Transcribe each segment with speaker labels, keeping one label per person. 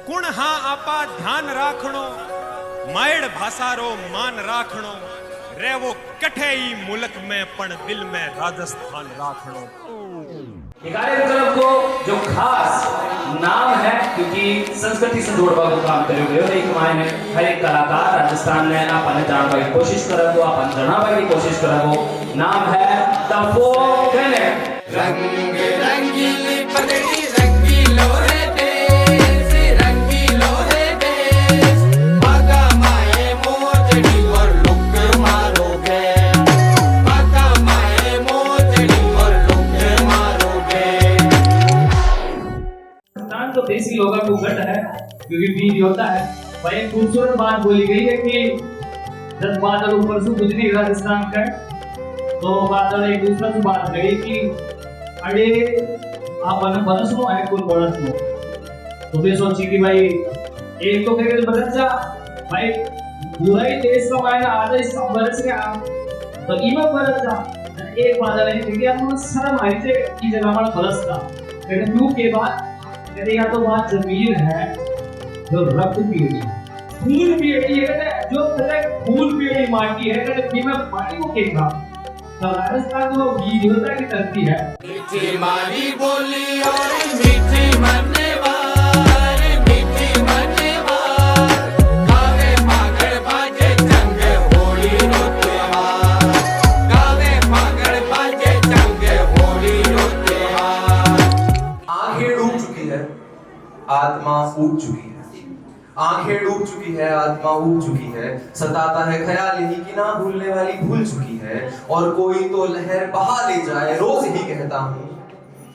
Speaker 1: कुण हा आपा ध्यान राखणो मायड़ भाषारो मान राखणो रेवो कठे ही मुल्क में पण दिल में राजस्थान राखणो।
Speaker 2: कार्यक्रम को जो खास नाम है क्योंकि संस्कृति से जोड़वा को काम करोगे और एक मायने हर एक कलाकार राजस्थान में अपन जानने की कोशिश करेगो अपन जनाने की कोशिश करेगो नाम है द फोक कैलेंडर।
Speaker 3: रंग रंगीली पगड़ी रंगीलो है देश रंगीलो है देश बागा माए मोजड़ी और लुक मारोगे बागा माए मोजड़ी और लुक मारोगे।
Speaker 2: राजस्थान तो देसी लोगों को गढ़ है क्योंकि बीज होता है। वह एक खूबसूरत बात बोली गई है कि जब बादल ऊपर से गुजरी राजस्थान का तो बादल एक दूसरे से बात करी कि अरे आप बरस में है कुल बरस में तो वे सोची कि भाई एक तो कहे बरस जा भाई पूरा ही देश का मायना आधा हिस्सा बरस गया तो इमा बरस जा एक बादल है क्योंकि हम शर्म आई थे कि जगह हमारा बरस था लेकिन क्यों के बाद कहते या तो बात जमीन है जो रक्त पीड़ी खून पीड़ी है जो खून पीड़ी माटी है कहते कि मैं पानी को केगा तो राजस्थान वो बीज होता की धरती है।
Speaker 3: मीठी मारी बोली और मीठी मरने वार मीठी मरने वार गावे पागल बाजे चंग होली रो त्योहार गावे पागल बाजे चंग होली रो त्योहार।
Speaker 4: आंखें डूब चुकी है आत्मा ऊब चुकी है आंखें डूब चुकी है आत्मा ऊब चुकी है सताता है ख्याल यही कि ना भूलने वाली भूल चुकी है और कोई तो लहर बहा ले जाए रोज ही कहता हूँ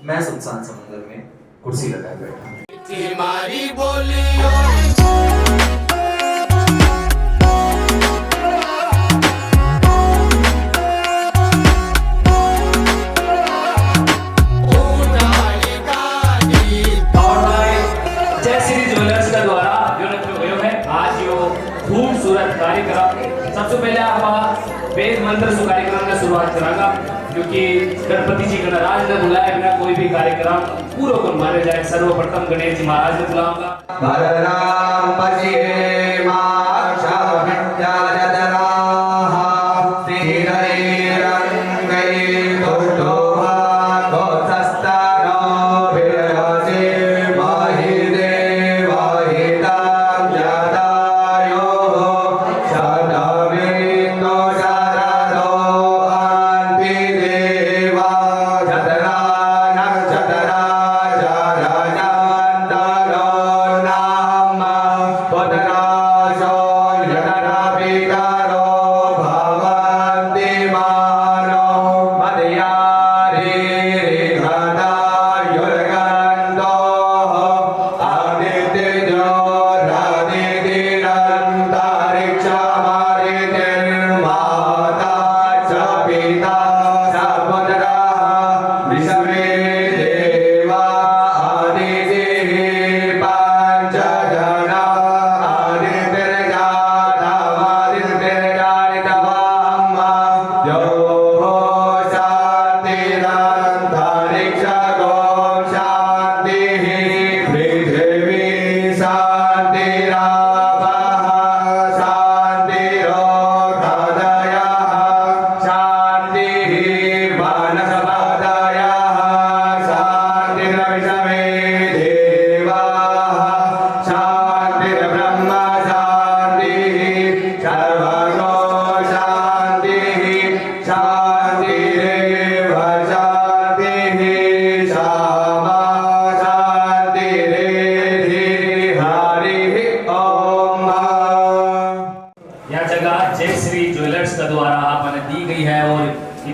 Speaker 4: मैं सुनसान समुद्र में कुर्सी लगाए बैठा हूँ।
Speaker 3: मीठी मारी बोली और
Speaker 2: खूबसूरत कार्यक्रम सबसे पहले आप वेद मंत्र से कार्यक्रम में शुरुआत करांगा क्योंकि गणपति जी गणराज ने बुलाया बिना कोई भी कार्यक्रम पूरा को माने जाए। सर्वप्रथम गणेश जी महाराज ने बुलाऊंगा।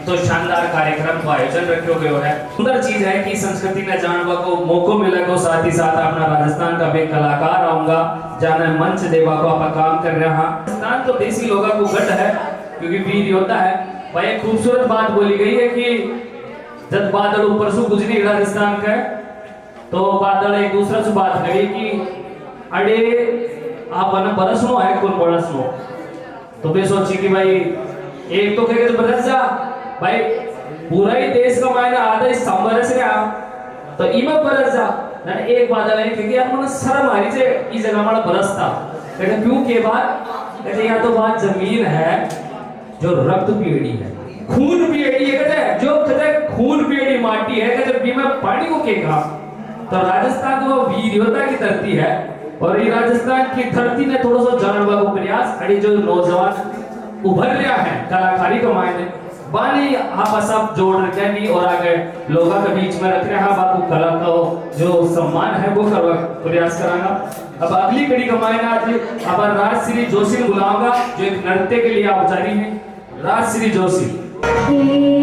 Speaker 2: तो शानदार कार्यक्रम का आयोजन रखो गयो है। सुंदर चीज है कि संस्कृति में जानवा को मौको मिलेगा साथ ही साथ अपना राजस्थान का भी कलाकार आऊंगा जाने मंच देवा को आप काम कर रहा। राजस्थान तो देसी लोगों को गढ़ है क्योंकि वीर होता है। वह एक खूबसूरत बात बोली गई है कि जब बादल ऊपर से गुजरी राजस्थान का तो बादल एक दूसरे से बात करी कि अरे आप बरस में है कौन बरस में तो वे सोची कि भाई एक तो कहे बरस जा भाई पूरा ही देश का मायना आधा हिस्सा बरस गया तो इमा बरस जा ना एक बादल है क्योंकि यार मन शर्म आ रही से इस जगह हमारा बरसता कहते क्यों के बाद कहते यहाँ तो बात जमीन है जो रक्त पीड़ी है खून पीड़ी है कहते जो कहते खून पीड़ी माटी है कहते बीमा पानी को के कहा तो राजस्थान तो वीर योद्धा की धरती है और ये राजस्थान की धरती ने थोड़ा सा जानवा को प्रयास अड़ी जो नौजवान उभर रहा है कलाकारी के मायने बानी आप सब जोड़ रखे हैं और आगे लोगों के बीच में रख रहे हैं बात को कला का जो सम्मान है वो करवा प्रयास करांगा अब अगली कड़ी का मायना आज अब राजश्री जोशी को बुलाऊंगा जो एक नृत्य के लिए औपचारी हैं राजश्री जोशी
Speaker 5: Thank you.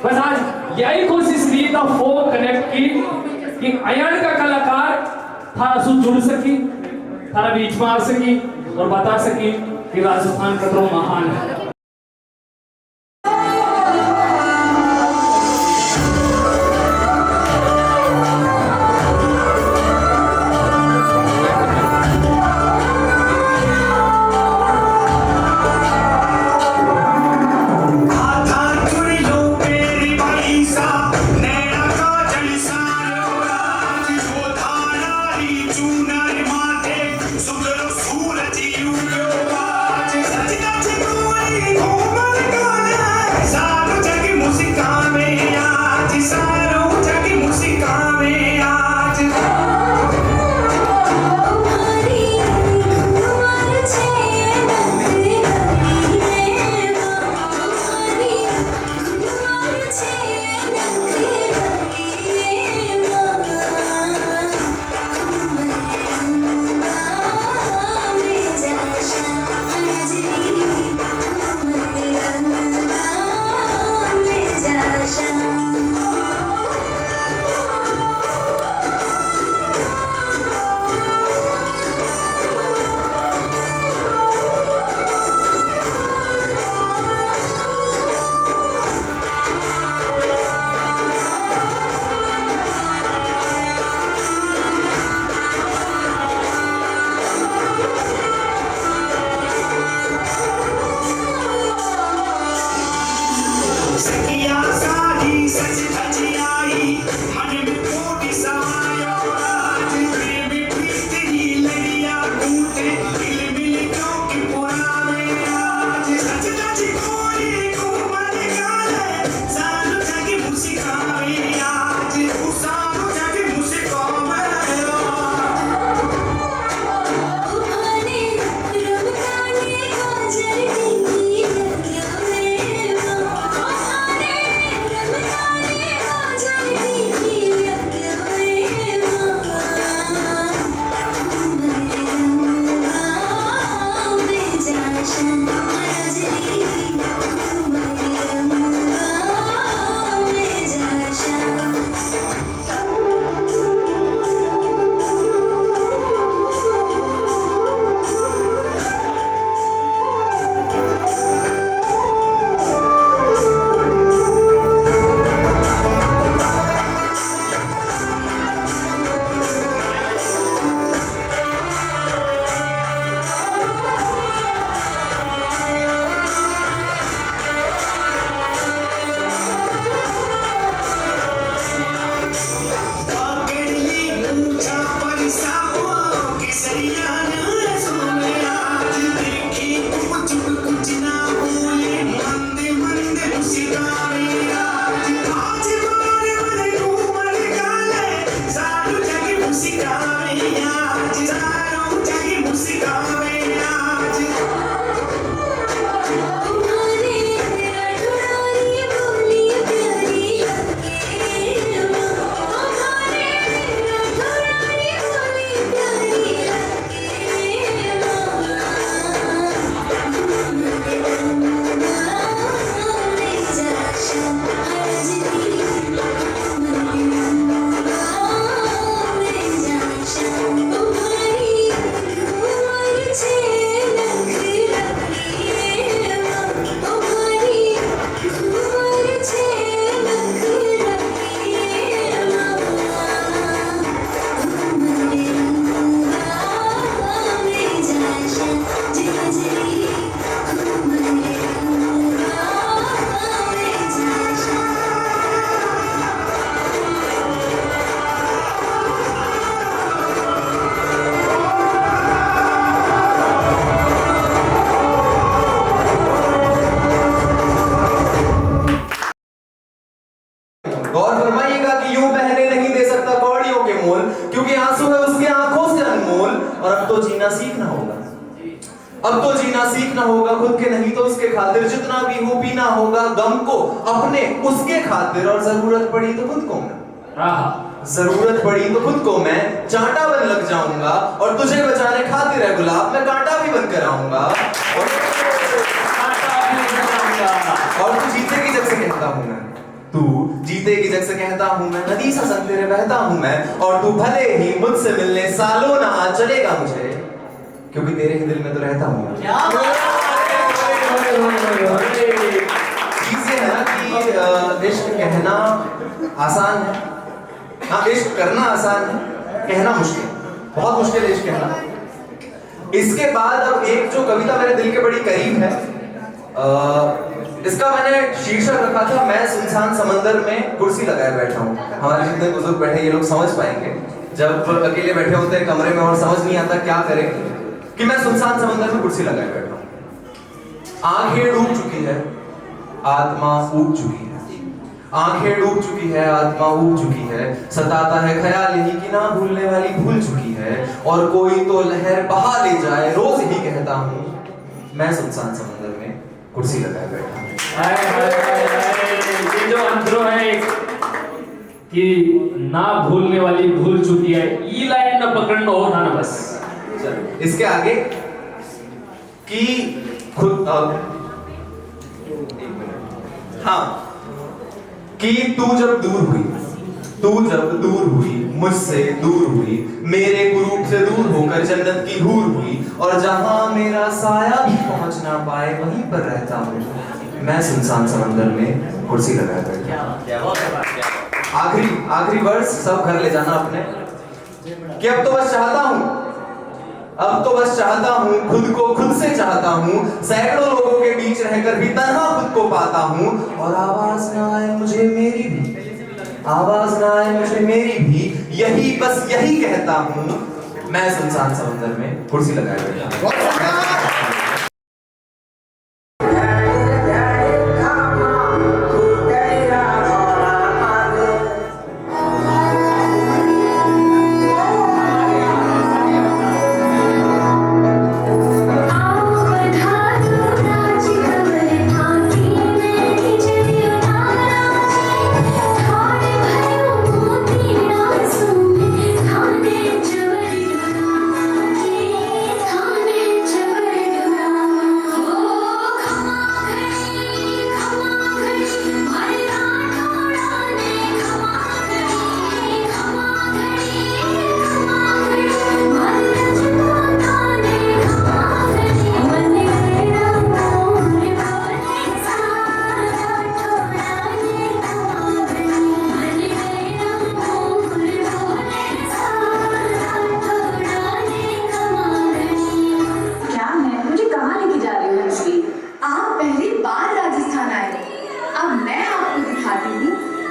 Speaker 2: बस आज यही कोशिश की था फोक कनेक्ट की कि अयन का कलाकार थारा सु जुड़ सकी, थारा बीच में आ सकी और बता सकी कि राजस्थान कतरो महान है।
Speaker 4: अब तो जीना सीखना होगा खुद के, नहीं तो उसके खातिर जितना भी हो पीना होगा गम को अपने उसके खातिर, और जरूरत पड़ी तो खुद को मैं जरूरत पड़ी तो खुद को मैं चांटा बन लग जाऊंगा, और तुझे बचाने खातिर है गुलाब मैं कांटा भी बनकर आऊंगा, और तू जीतेगी जब से कहता हूं मैं। तू जीतेगी जग से कहता हूँ मैं, नदी सा संग तेरे बहता हूँ मैं, और तू भले ही मुझसे मिलने सालों ना आ चलेगा मुझे, क्योंकि तेरे ही दिल में तो रहता हूँ मैं। चीज़ ये है ना कि इश्क कहना आसान है, हाँ इश्क करना आसान है, कहना मुश्किल, बहुत मुश्किल है इश्क कहना। इसके बाद अब एक जो कविता मेरे दिल के बड़ी करीब है, इसका मैंने शीर्षक रखा था मैं सुनसान समंदर में कुर्सी लगाए बैठा हूँ। हमारे जितने बुजुर्ग बैठे ये लोग समझ पाएंगे, जब अकेले बैठे होते हैं कमरे में और समझ नहीं आता क्या करें, कि मैं सुनसान समंदर में कुर्सी लगाए बैठा हूँ। आंखें डूब चुकी है, आत्मा ऊब चुकी है, आंखें डूब चुकी है, आत्मा ऊब चुकी है, सताता है ख्याल यही कि ना भूलने वाली भूल चुकी है, और कोई तो लहर बहा ले जाए, रोज ही कहता हूँ मैं सुनसान समंदर में कुर्सी लगाए बैठा हूँ।
Speaker 2: ये जो अंतरो है कि ना भूलने वाली भूल चुकी है, ई लाइन न पकड़ना हो ना बस।
Speaker 4: चलो इसके आगे कि खुद हाँ कि तू जब दूर हुई मुझसे दूर हुई, मेरे कुरूप से दूर होकर जन्नत की हूर हुई, और जहां मेरा साया भी पहुंच ना पाए वहीं पर रहता हूँ मैं सुनसान समंदर में कुर्सी लगाए बैठा। आखिरी वर्ष सब घर ले जाना अपने, कि अब तो बस चाहता हूँ खुद को खुद से चाहता हूँ, सैकड़ों लोगों के बीच रहकर भी तन्हा खुद को पाता हूँ, और आवाज ना आए मुझे मेरी भी, यही कहता हूँ मैं सुनसान समंदर में कुर्सी लगाए बैठा।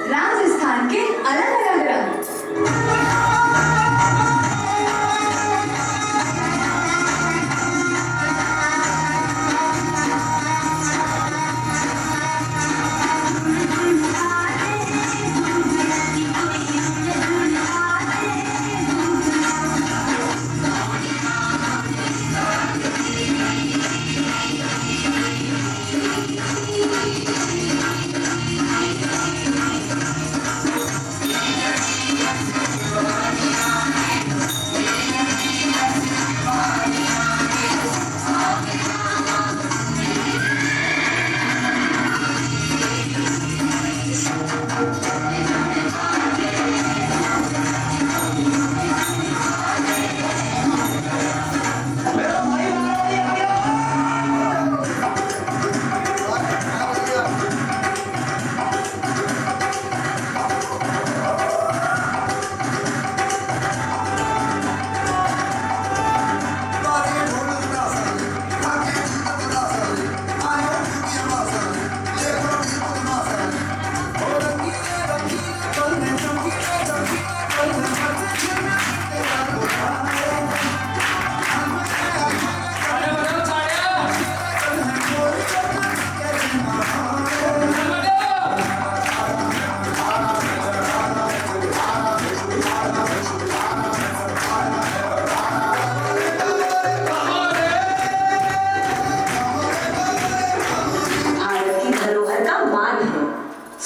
Speaker 5: राजस्थान के अलग अलग रंग।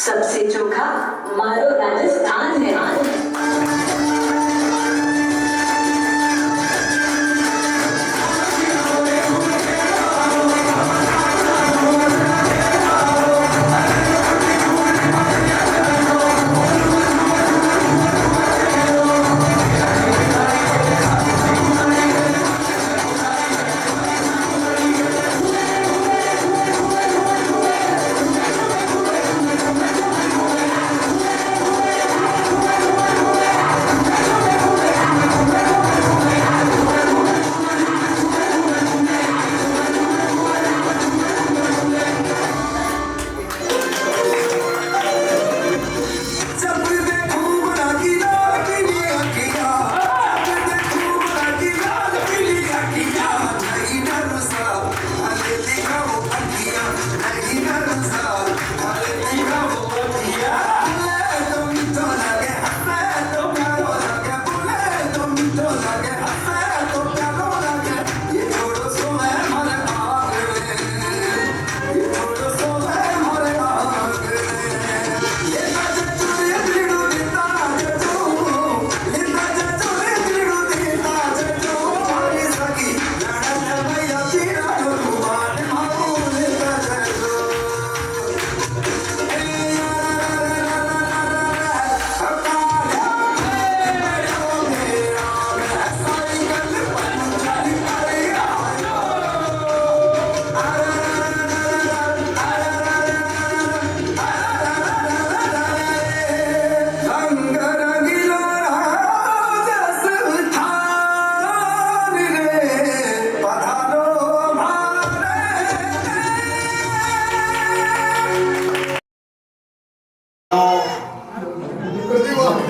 Speaker 6: सबसे चोखा मारो राजस्थान है आज।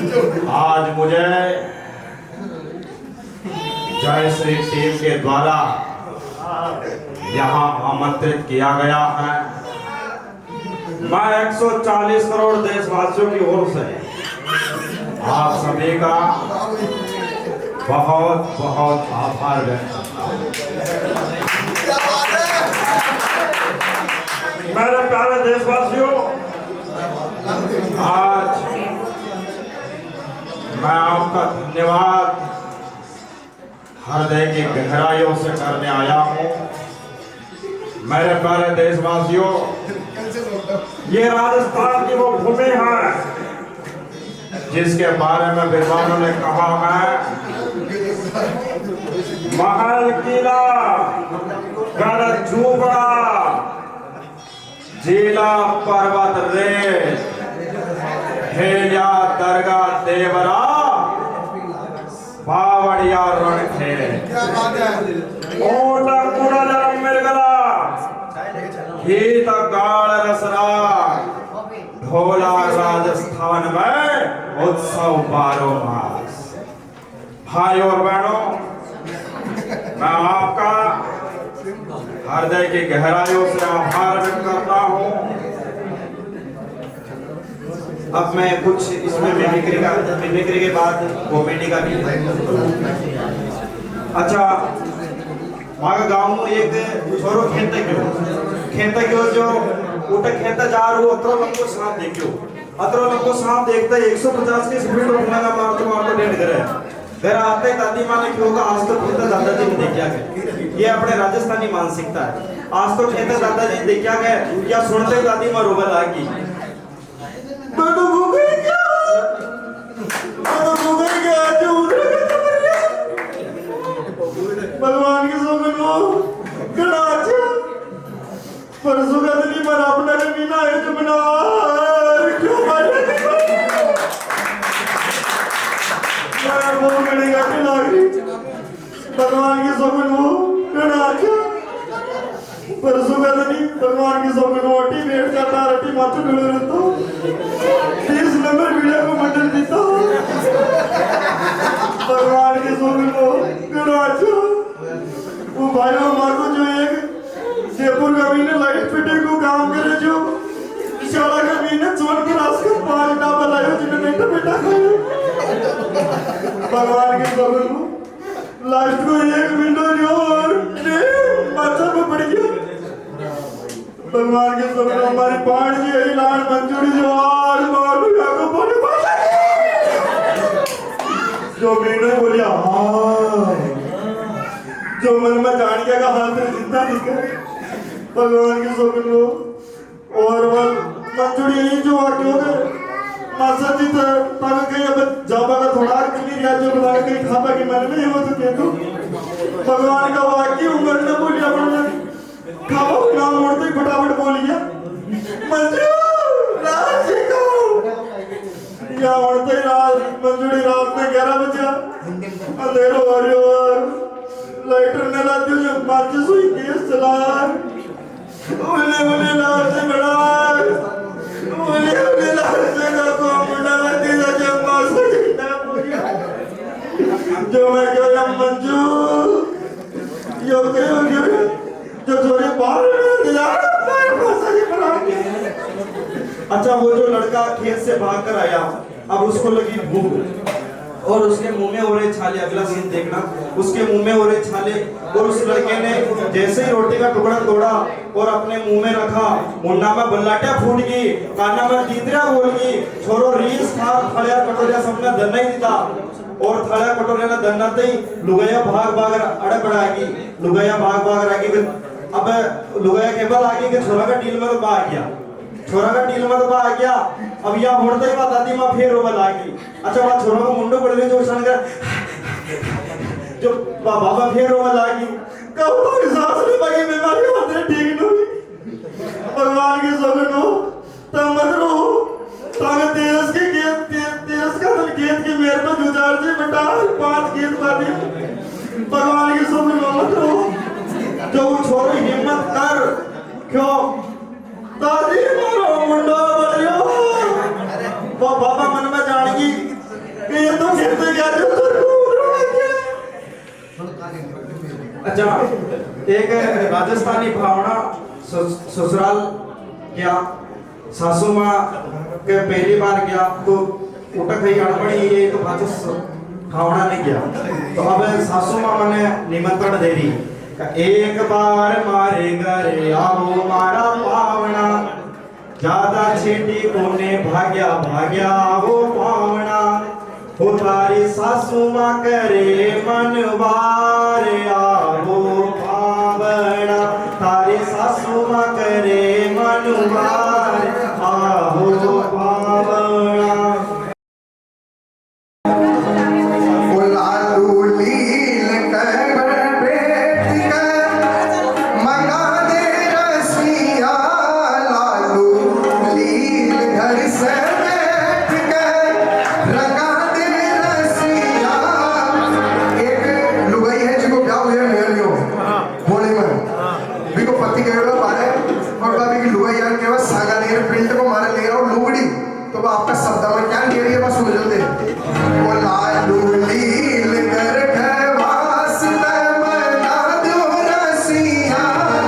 Speaker 7: आज मुझे जय श्री टीम के द्वारा यहाँ आमंत्रित किया गया है। मैं 140 करोड़ देशवासियों की ओर से आप सभी का बहुत बहुत आभार व्यक्त करता हूं। मेरे प्यारे देशवासियों, आज मैं आपका धन्यवाद हृदय की गहराइयों से करने आया हूं। मेरे प्यारे देशवासियों, ये राजस्थान की वो भूमि है जिसके बारे में विद्वानों ने कहा है, महल किला गढ़ झूपड़ा जिला पर्वत रेत हेलिया दरगाह देवरा बावड़िया रण थे ओटा पूरा जन्म मिल गला गीत गाल रसरा ढोला राजस्थान में उत्सव 12 मास। भाई और बहनों, मैं आपका हृदय की गहराइयों से आभार व्यक्त करता हूं। अब मैं कुछ इसमें मिमिक्री के बाद कॉमेडी का भी। अच्छा, मागा गांव में एक छोरो खेत क्यों जो उठे खेत जा रो अतरो लंबो सांप देखियो। अतरो लंबो सांप देखते 150 की स्पीड में लगा मारतो डेड करे। घर आते दादी माँ ने क्यों का आज तो खेत दादाजी ने देखा गया। ये अपने राजस्थानी मानसिकता है। आज तो खेत दादाजी ने देखा गया या सुनते दादी माँ रोबल आगी। भगवान के सोगन वो गड़ा अच्छा परसों का दिन पर अपना मीना है जो बना क्यों मारे मैं वो गड़ेगा कि लागी भगवान के सोगन वो गड़ा अच्छा परसों का दिन भगवान के सोगन वो टी वेट करता रटी माचो डुले रहता 30 नंबर वीडियो को मंडल देता भगवान के सोगन वो गड़ा अच्छा वो भाइयों मार्को जो एक जयपुर का महीने लाइट फिटिंग को काम करे जो शाला का महीने चोर के रास का 5 डाबा लायो जिन्हें बेटा खाए भगवान के सोगन को लास्ट को एक विंडो जो और माथा पे पड़ गया भगवान के सोगन हमारी पांच जी यही लाड मंजूरी जो आज मार को बोले जो मैंने बोलिया हाँ जो मन में जान गया का हाथ में जितना दिखे भगवान के सोगन को और वल मंजूरी यही जो आके हो गए मासा जी तो ताकि कहीं अब जाबा का थोड़ा कमी रिया जो बता कहीं खाबा की मन में हो सकते तो भगवान का वाक्य उम्र ने बोलिया अपने खाबा नाम मोड़ते ही फटाफट बोलिया मंजूर राज जी को या उड़ते ही रात मंजूरी रात में 11 बजे अंधेरा हो रही हो लाइटर ने लाती जो माचिस हुई केस चला उन्हें लाल से बड़ा उन्हें लाल से को मुंडा लाती जो जब मासा जिंदा पूरी जो मैं क्यों या मंजू यो जो छोरे बाहर दिया मासा जी बड़ा अच्छा वो जो लड़का खेत से भाग कर आया अब उसको लगी भूख और उसके मुंह में हो रहे छाले। अगला सीन देखना, उसके मुंह में हो रहे छाले और उस लड़के ने जैसे ही रोटी का टुकड़ा तोड़ा और अपने मुंह में रखा मुंडा में बल्लाटिया फूट गई काना में तीतरिया बोल गई छोरो रीस खा थड़िया कटोरिया सबने दन्ना ही दिता और थड़िया कटोरिया ने दन्ना ही लुगैया भाग अड़क अड़ागी लुगैया भाग आगी। अब लुगैया केवल आगे कि छोरा का डील में तो आ गया छोरा का डील में तो आ गया। अब या मुड़ते ही बात दादी माँ फिर रोबल आगी। अच्छा बात छोरा को मुंडो पड़ गई जो सन कर जो बाबा फिर रोबल आगी कब तो सांस ले पाई बीमारी होते ठीक नहीं भगवान के सोगन हो तब मत रो ताकि तेरस का दिल गेत की मेरे तो गुजार जी बेटा 5 गेत बादी भगवान के सोगन हो मत रो जो छोरी हिम्मत कर क्यों दादी मारो मुंडा बलियो वो बाबा मन में जानेगी कि ये तो कहते क्या जो तेरे को उड़ाना क्या? अच्छा, एक राजस्थानी भावना ससुराल गया, सासू माँ के पहली बार गया तो उठक ही अड़बड़ी ये तो बाजू भावना नहीं गया, तो अब सासू माँ ने निमंत्रण दे दी, एक बार मारे घरे आओ मारा पावना, ज्यादा छेटी कोने भाग्या भाग्या वो पावना, हो तारी सासू माँ करे मनवार आओ पावना, तारी सासू माँ करे मनवार आओ पावना।
Speaker 8: तो आपका शब्द में क्या ले रही है बस समझ लेते वो लालू लील कर वास मना दो रसिया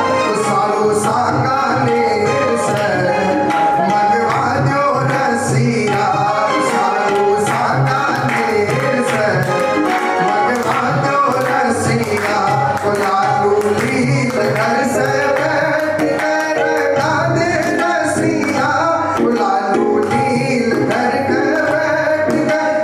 Speaker 8: तो सालो साका ने से मनवा दो रसिया सालो साका ने से मनवा दो रसिया तो लालू लील कर से लालू लील कर बैठ कर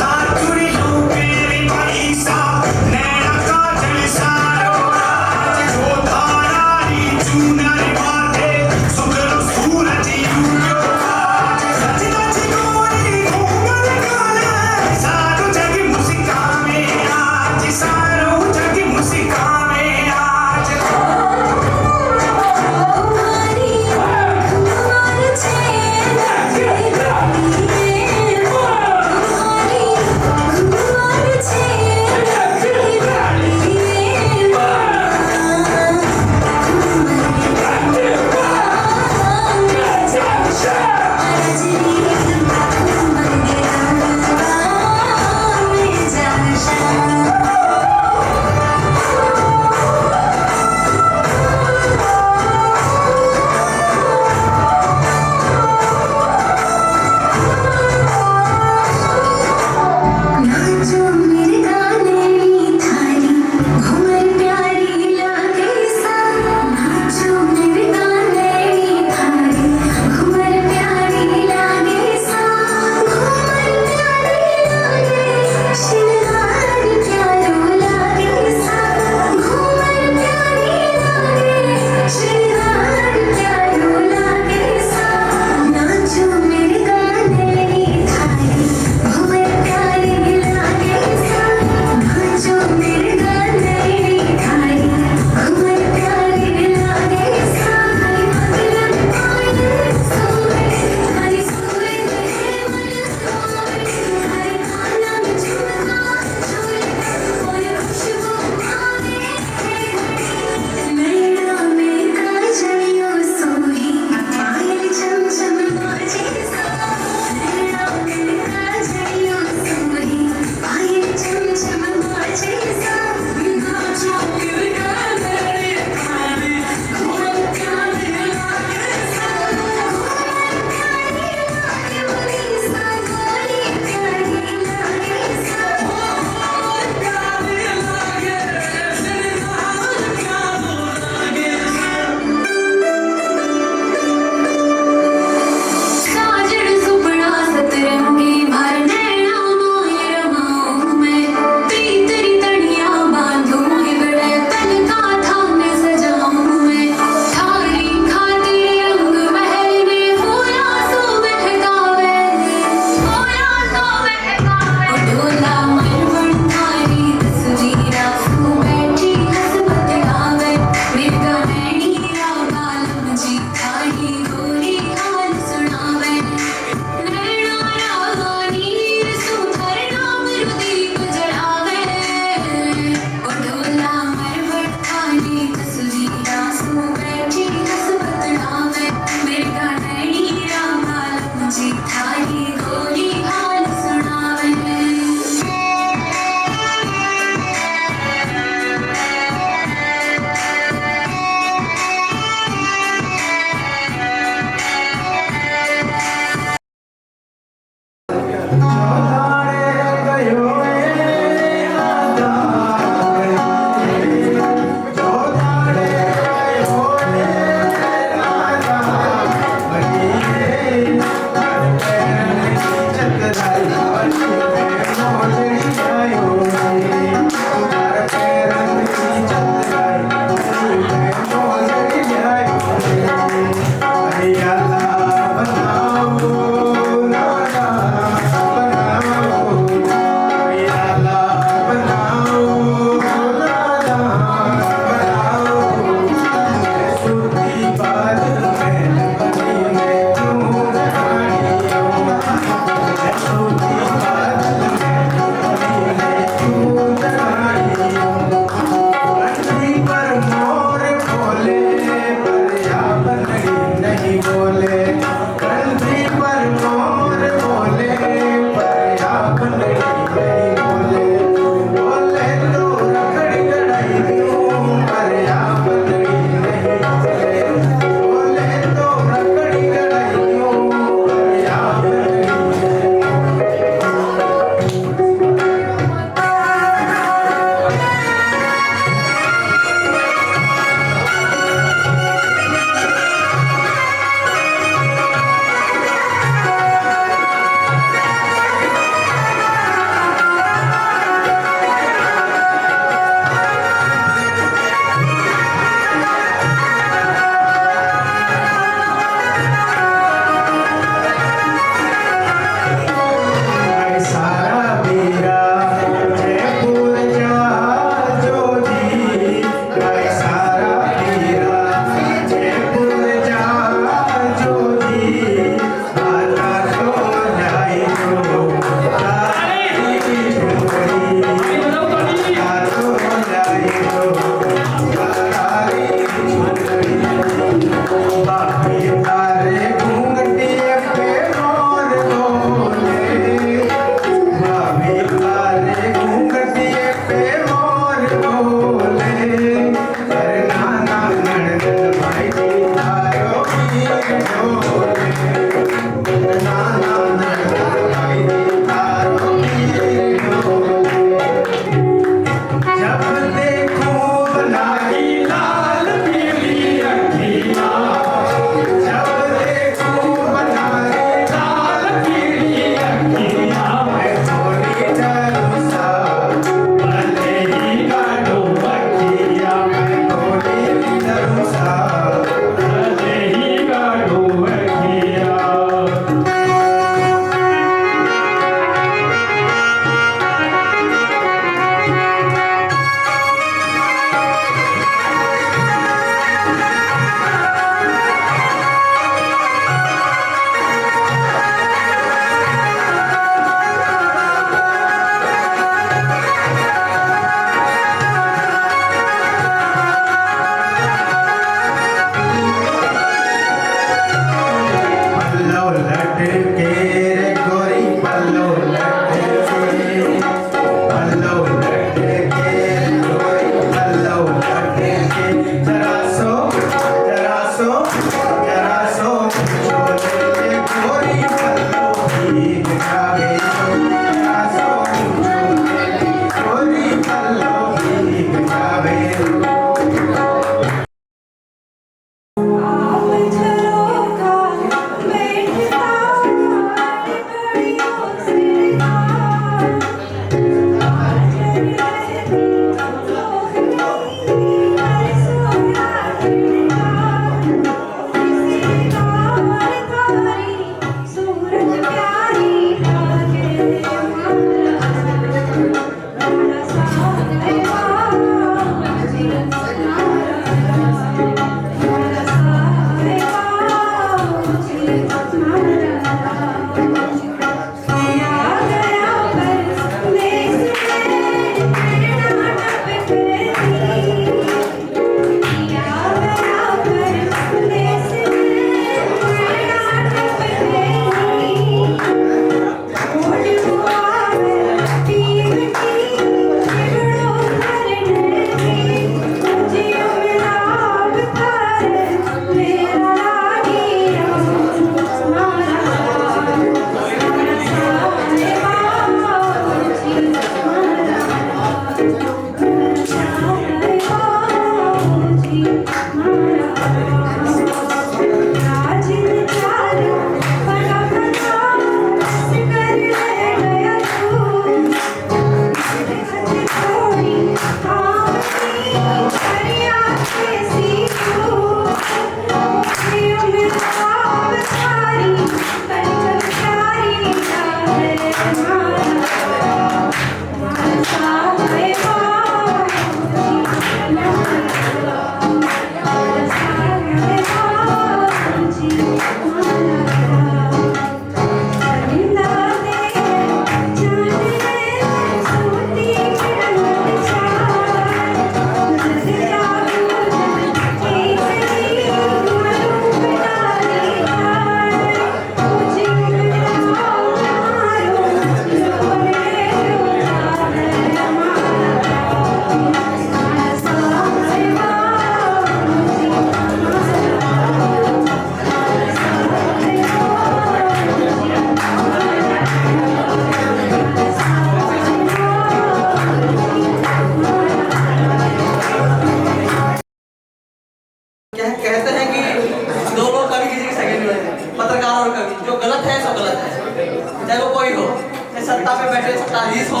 Speaker 9: सत्ता पे बैठे सत्ताधीश हो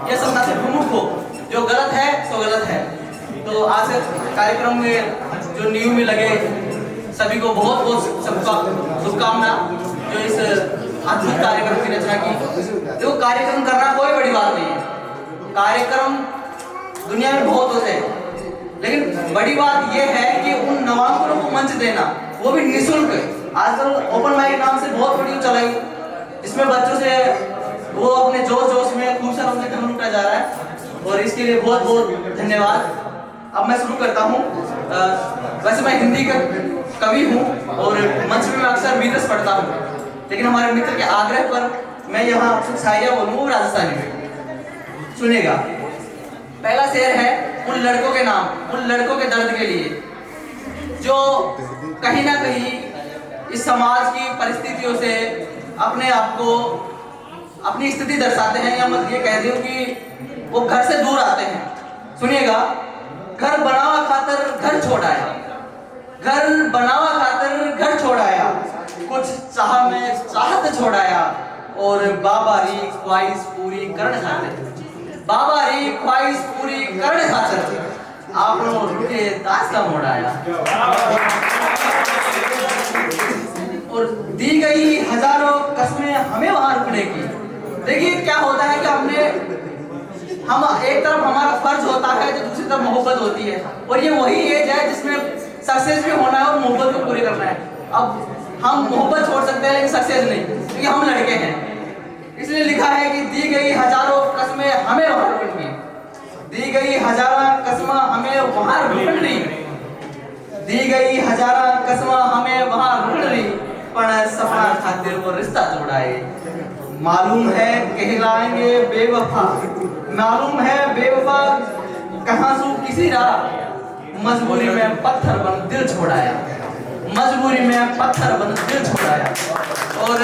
Speaker 9: या सत्ता से विमुख हो, जो गलत है सो गलत है। तो आज के कार्यक्रम में जो नींव में लगे सभी को बहुत बहुत शुभकामना, जो इस अद्भुत कार्यक्रम की रचना की। जो कार्यक्रम करना कोई बड़ी बात नहीं है, कार्यक्रम दुनिया में बहुत होते हैं, लेकिन बड़ी बात यह है कि उन नवांकुरों को मंच देना, वो भी निःशुल्क। आजकल ओपन माइक नाम से बहुत वीडियो चलाई, जिसमें बच्चों से वो अपने जोश में खूब सारा उनसे धन लूटा जा रहा है, और इसके लिए बहुत बहुत धन्यवाद। अब मैं शुरू करता हूँ। वैसे मैं हिंदी का कवि हूँ और मंच में मैं अक्सर वीरस पढ़ता हूँ, लेकिन हमारे मित्र के आग्रह पर मैं यहाँ कुछ शायरियाँ बोलूँ राजस्थानी में, सुनेगा। पहला शेर है उन लड़कों के नाम, उन लड़कों के दर्द के लिए, जो कहीं ना कहीं इस समाज की परिस्थितियों से अपने आप को, अपनी स्थिति दर्शाते हैं, या मैं ये कह दूं कि वो घर से दूर आते हैं। सुनिएगा। घर बनावा खातर घर छोड़ाया, घर बनावा खातर घर छोड़ाया, कुछ चाह में चाहत छोड़ाया, और बाबारी ख्वाहिश पूरी करण खातिर, बाबारी ख्वाहिश पूरी करण खातिर आपनों के दास्ता मोड़ाया। और दी गई हजारों कस्में हमें वहां रुकने की। देखिए क्या होता है कि हम एक तरफ हमारा फर्ज होता है, जो दूसरी तरफ मोहब्बत होती है, और ये वही एज है जिसमें सक्सेस भी होना है और मोहब्बत को पूरी करना है। अब हम मोहब्बत छोड़ सकते हैं लेकिन सक्सेस नहीं, क्योंकि हम लड़के हैं। इसलिए लिखा है कि दी गई हजारों कस्में हमें वहां रुकनी, दी गई हजारों कस्में हमें वहां रुकनी, दी गई हजारों कस्में हमें वहां रुकनी, पर सपना खातिर वो रिश्ता तोड़ाए। मालूम है कहलाएंगे बेवफा, मालूम है बेवफा कहां सू किसी राह, मजबूरी में पत्थर बन दिल छोड़ाया, मजबूरी में पत्थर बन दिल छोड़ाया। और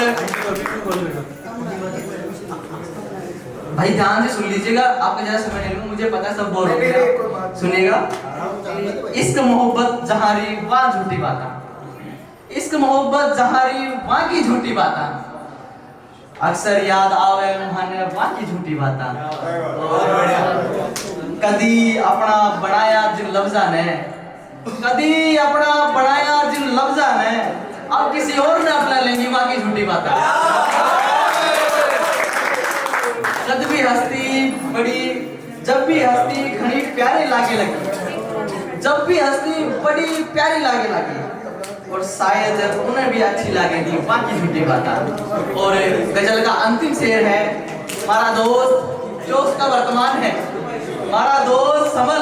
Speaker 9: भाई ध्यान से सुन लीजिएगा, आपका ज्यादा समय नहीं लूंगा, मुझे पता है सब बोर हो गया। सुनिएगा। इश्क मोहब्बत जहारी वहां झूठी बाता, इश्क मोहब्बत जहारी वहां की झूठी बाता, अक्सर याद आवे मुहाने वहां की झूठी बाता। कदी अपना बनाया जिन लफ्जा ने, कदी अपना बनाया जिन लफ्जा ने, अब किसी और ने अपना लेंगी वहां की झूठी बाता। जब भी हस्ती बड़ी, जब भी हस्ती घनी प्यारी लागे लगी, जब भी हस्ती बड़ी प्यारी लागे लगी, और शायद उन्हें भी अच्छी लगेगी बाकी झूठी बातें। और गजल का अंतिम शेर है, हमारा दोस्त जो उसका वर्तमान है, हमारा दोस्त समल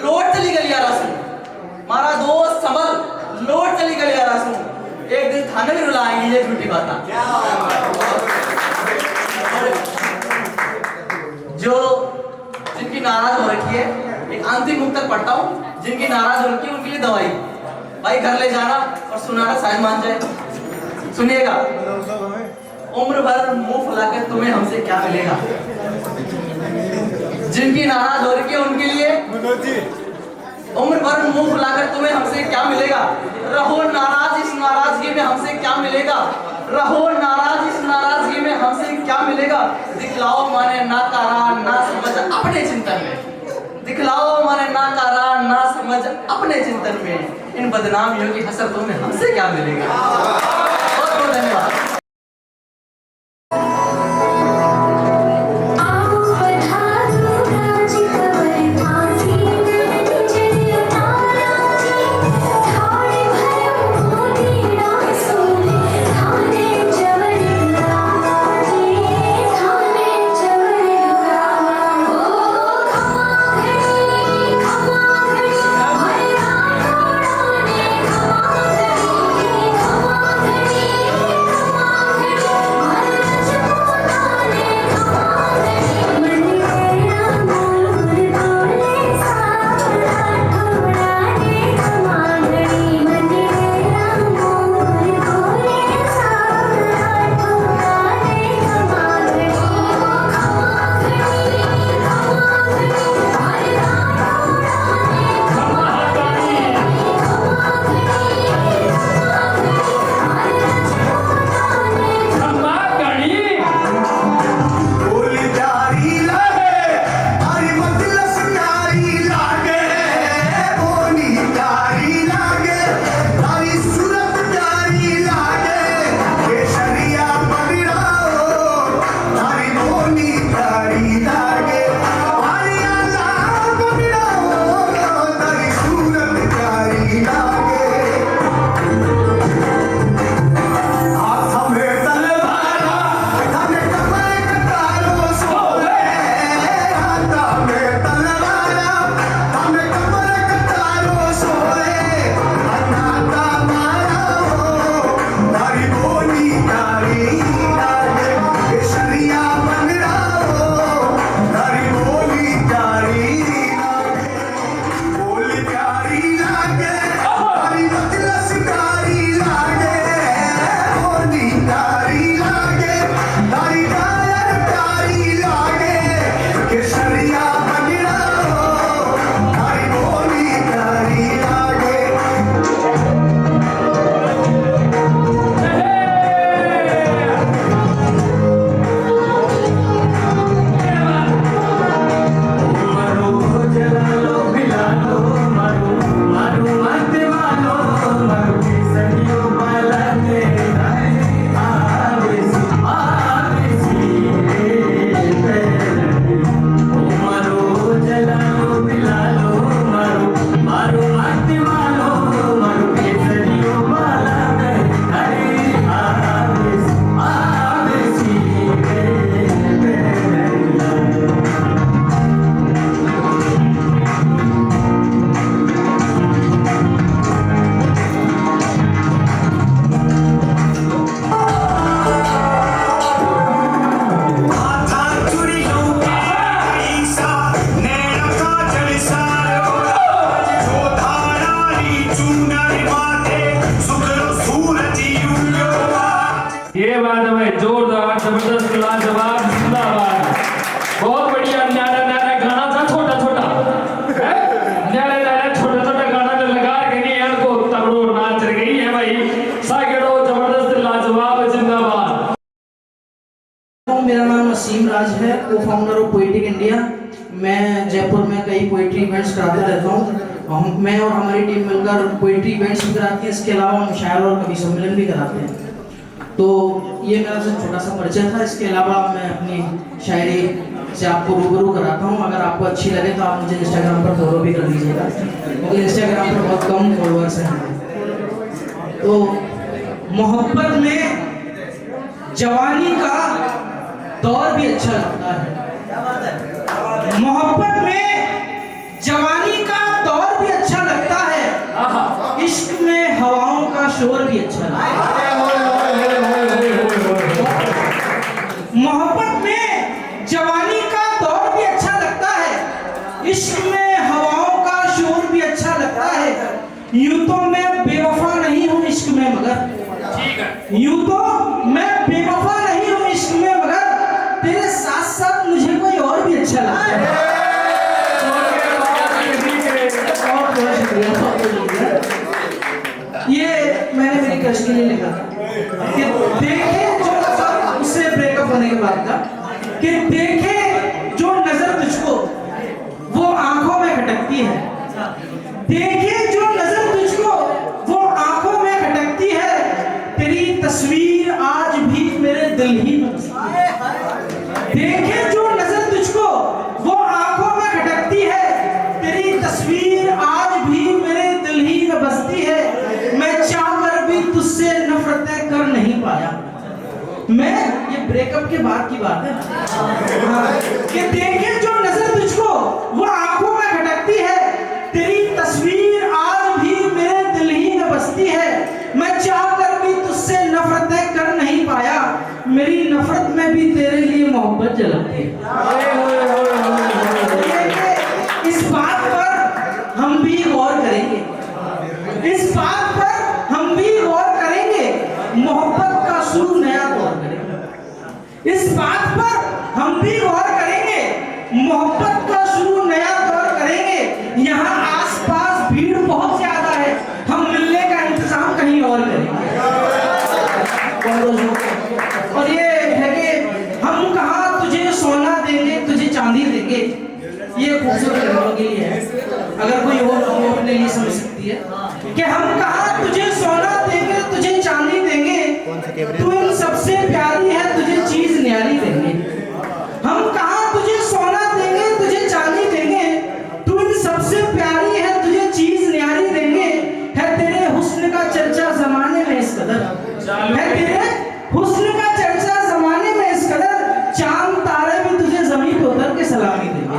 Speaker 9: लौट चली गलिया रसूं, हमारा दोस्त समल लौट चली गलिया रसूं, एक दिन थाने में रुलाएंगी ये झूठी बातें। जो जिनकी नाराज हो रखी है, एक अंतिम मुक्तक पढ़ता हूँ, जिनकी नाराज हो रखी है उनके लिए दवाई, भाई घर ले जाना और सुनाना शायद मान जाए। सुनिएगा। उम्र भर मुंह फुलाकर तुम्हें हमसे क्या मिलेगा, जिनकी नाराज हो रही है उनके लिए, उम्र भर मुंह फुलाकर तुम्हें हमसे क्या मिलेगा, रहो नाराज इस नाराजगी में हमसे क्या मिलेगा, रहो नाराज इस नाराजगी में हमसे क्या मिलेगा, दिखलाओ माने नाकारा ना समझ अपने चिंतन में, दिखलाओ माने नाकारा ना समझ अपने चिंतन में, इन बदनामियों की हसरतों में हमसे क्या मिलेगा। बहुत बहुत धन्यवाद।
Speaker 10: Come on,
Speaker 2: बहुत बढ़िया न्यारा न्यारा गाना था छोटा छोटा न्यारा न्यारा छोटा छोटा गाना जो लगा के नहीं यार को तगड़ो नाच रही है भाई सागड़ो जबरदस्त लाजवाब जिंदाबाद।
Speaker 10: मेरा नाम नसीम राज है, को फाउंडर ऑफ पोएटिक इंडिया। मैं जयपुर में कई पोएट्री इवेंट्स कराते रहता हूँ। मैं और हमारी टीम मिलकर पोएट्री इवेंट्स भी कराती है, इसके अलावा हम शायर और कवि सम्मेलन भी कराते हैं। तो ये मेरा सिर्फ छोटा सा परिचय था। इसके अलावा मैं अपनी शायरी से आपको रूबरू कराता हूँ। अगर आपको अच्छी लगे तो आप मुझे इंस्टाग्राम पर फॉलो भी कर लीजिएगा, क्योंकि इंस्टाग्राम पर बहुत कम फॉलोअर्स हैं। तो मोहब्बत में जवानी का दौर भी अच्छा लगता है। मोहब्बत में जवानी का दौर भी अच्छा लगता है, इश्क में हवाओं का शोर भी अच्छा लगता है। मोहब्बत में जवानी का दौर भी अच्छा लगता है, इश्क में हवाओं का शोर भी अच्छा लगता है। यूं तो मैं बेवफा नहीं हूँ इश्क में, मगर यूं तो मैं बेवफा नहीं हूँ इश्क में, मगर तेरे साथ साथ मुझे कोई और भी अच्छा लगता है। बहुत शुक्रिया। ये मैंने मेरी क्रश के लिए लिखा था कि देखे जो उससे ब्रेकअप होने के बाद का, कि देखे जो नजर तुझको वो आंखों में खटकती है, देखे जो नजर तुझको वो आंखों में खटकती है, तेरी तस्वीर आज भी मेरे दिल ही में बसती है। देखे जो नजर तुझको वो आंखों में खटकती है, तेरी तस्वीर आज भी मेरे दिल ही में बसती है। मैं चाहकर भी तुझसे नफरतें कर नहीं पाया। मैं ये ब्रेकअप के बाद की बात है। कि देखे जो नजर तुझको वो आंखों में खटकती है, तेरी तस्वीर आज भी मेरे दिल ही में बसती है। मैं चाहकर भी तुझसे नफरतें कर नहीं पाया, मेरी नफरत में भी तेरे लिए मोहब्बत जलती है। इस बात पर हम भी गौर करेंगे, इस बात पर हम भी गौर करेंगे, मोहब्बत का शुरू नया दौर करेंगे। इस बात पर हम भी गौर करेंगे, मोहब्बत का शुरू नया दौर करेंगे। यहाँ आसपास भीड़ बहुत ज्यादा है, हम मिलने का इंतजाम कहीं और करेंगे। और ये है कि हम कहाँ तुझे सोना देंगे, तुझे चांदी देंगे, ये खूबसूरत लोगों के लिए है। अगर कोई और तो अपने लिए समझ सकती है कि हम कहाँ तुझे सोना देंगे, तुझे चांदी देंगे, तू इन सबसे प्यारी है, तुझे चीज न्यारी देंगे। हम कहाँ तुझे सोना देंगे, तुझे चांदी देंगे, तू इन सबसे प्यारी है, तुझे चीज न्यारी देंगे। है तेरे हुस्न का चर्चा जमाने में इस कदर, है तेरे हुस्न का चर्चा जमाने में इस कदर, चांद तारे भी तुझे जमीन पे उतर के सलामी देंगे।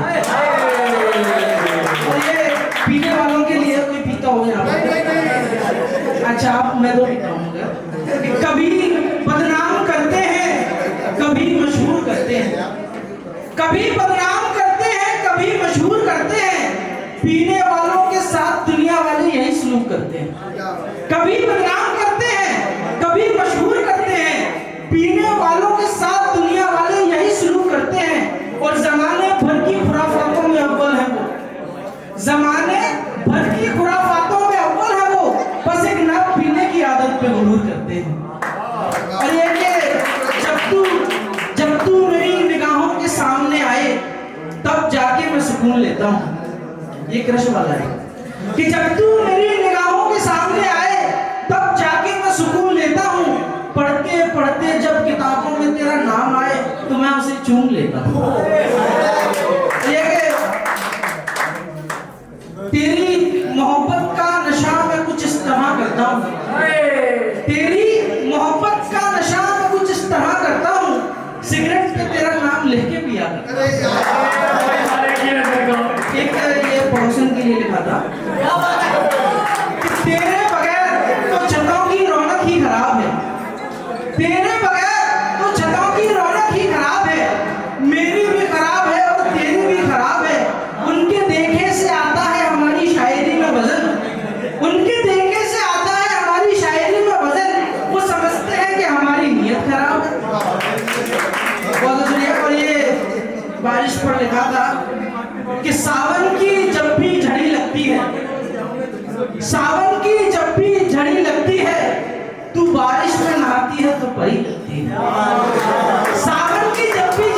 Speaker 10: और ये पीने वालों के लिए, कोई पीता हो यहाँ पर? अच्छा, आप मैं तो पीता हूँ। कभी बदनाम करते हैं, कभी मशहूर करते हैं, कभी बदनाम करते हैं, कभी मशहूर करते हैं। पीने वालों के साथ दुनिया वाले यही सलूक करते हैं। कभी बदनाम करते हैं, कभी मशहूर करते हैं, पीने वालों के साथ दुनिया वाले यही सलूक करते हैं। और जमाने भर की खुराफातों में अव्वल है वो, जमाने भर की खुराफातों में अव्वल है वो, बस एक नब पीने की आदत पे गुरूर करते हैं। और ये कि जब तू मेरी निगाहों के सामने आए, तब जाके मैं सुकून लेता हूँ। ये क्रश वाला है कि जब तू मेरी निगाहों के सामने आए, तब जाके मैं सुकून लेता हूँ। पढ़ते पढ़ते जब किताबों में तेरा नाम आए, तो मैं उसे चूम लेता हूँ। तेरी मोहब्बत का नशा मैं कुछ इस तरह करता हूँ, तेरी मोहब्बत का नशा मैं कुछ इस तरह करता हूँ, सिगरेट पे तेरा नाम लिख के पिया करता। एक ये पड़ोसन के लिए लिखा था, तेरे बगैर तो छतों की रौनक ही खराब है, तेरे बगैर तो छतों की रौनक ही खराब है, मेरी भी खराब है और तेरी भी खराब है। उनके देखे से आता है हमारी शायरी में वजन, उनके देखे से आता है हमारी शायरी में वजन, वो समझते हैं कि हमारी नीयत खराब है। बहुत शुक्रिया। और ये बारिश पर लिखा था कि सावन की जब भी झड़ी लगती है, सावन की जब भी झड़ी लगती है, तू बारिश में नहाती है तो परी लगती है। सावन की जब भी